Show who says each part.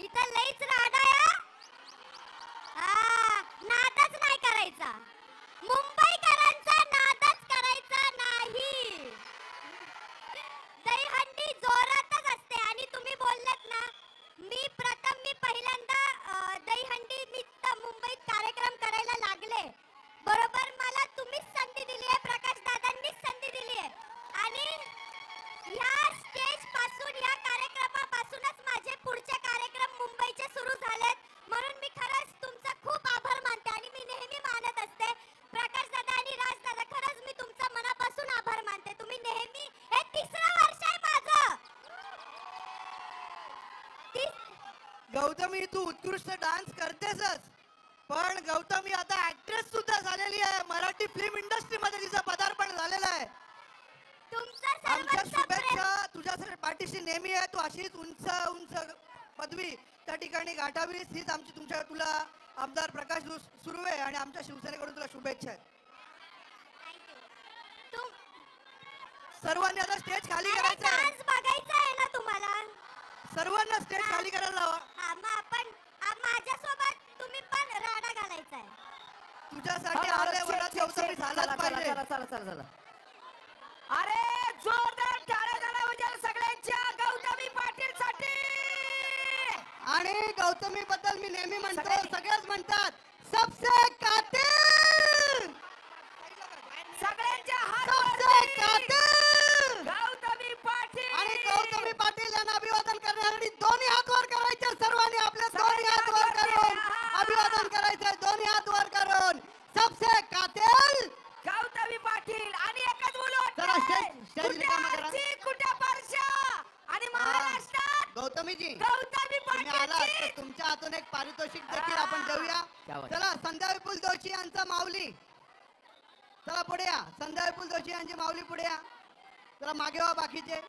Speaker 1: इथं लईच राडा आहे. नादच नाही करायचा. मुंबईकरांचा नादच करायचा नाही. दहीहंडी जोरातच असते. आणि तुम्ही बोललात ना, मी पहिल्यांदा दहीहंडी निमित्त मुंबईत कार्यक्रम करायला लागले. बरोबर मला तुम्हीच संधी दिली आहे, प्रकाश दादांनीच संधी दिली आहे. आणि ह्या स्टेज पासून, या कार्यक्रमापासूनच माझे पुढचे कार्यक्रम मुंबईचे सुरू झालेत. म्हणून मी खरंच तुमचा खूप आभार मानते. आणि मी नेहमी मानत असते प्रकाश दादा आणि राज दादा, खरंच मी तुमचा मनापासून आभार मानते. तुम्ही नेहमी, हे तिसरं वर्ष आहे माझं.
Speaker 2: गौतमी, तू उत्कृष्ट डान्स करतेसच, पण गौतमी आता ऍक्ट्रेस सुद्धा झालेली आहे. मराठी फिल्म इंडस्ट्री मध्ये तिचं पदार्पण झालेलं आहे. आमच्या शुभेच्छा तुझ्या पाठीशी नेहमी आहे. तू अशीच उंच उंच पदवी त्या ठिकाणी गाठावीस, हीच आमची तुला आमदार प्रकाश सुर्वे आणि आमच्या शिवसेनेकडून तुला शुभेच्छा आहेत. सर्वांनी आता स्टेज खाली करायचं आहे.
Speaker 1: डान्स बघायचा आहे ना तुम्हाला?
Speaker 2: सर्वांना स्टेज खाली करायला लावा.
Speaker 1: मग आपण माझ्यासोबत तुम्ही पण राडा घालायचा आहे.
Speaker 2: तुझ्यासाठी आले वरात गौतमी झालाच पाहिजे.
Speaker 3: चला चला चला चला. अरे जोरदार टाळ्या झाल्या म्हणजे सगळ्यांच्या गौतमी पाटील साठी.
Speaker 2: आणि गौतमी बद्दल मी नेहमी म्हणतो, सगळेच म्हणतात सबसे कातिल,
Speaker 3: सगळ्यांच्या हात
Speaker 2: सबसे कातिल
Speaker 3: गौतमी पाटील.
Speaker 2: आणि गौतमी पाटील यांना अभिवादन करण्यासाठी दोन्ही हात वर करायचे. सर्वांनी आपले दोन्ही हात वर करून अभिवादन करायचे. दोन्ही हात वर करून सबसे कातिल
Speaker 3: गौतमी पाटील. आणि एकच बोलू
Speaker 2: जरा स्टेज रिकामा करा.
Speaker 3: कुठे परशा आणि महाराष्ट्रात
Speaker 2: गौतमीजी
Speaker 3: गौतमी
Speaker 2: तुम्ही आलात
Speaker 3: पाटील.
Speaker 2: तर तुमच्या हातून एक पारितोषिक देखील आपण देऊया. चला, संध्या विपुल जोशी यांचा माऊली, चला पुढे या. संध्या विपुल जोशी यांची माऊली पुढे या. चला मागे व्हा बाकीचे.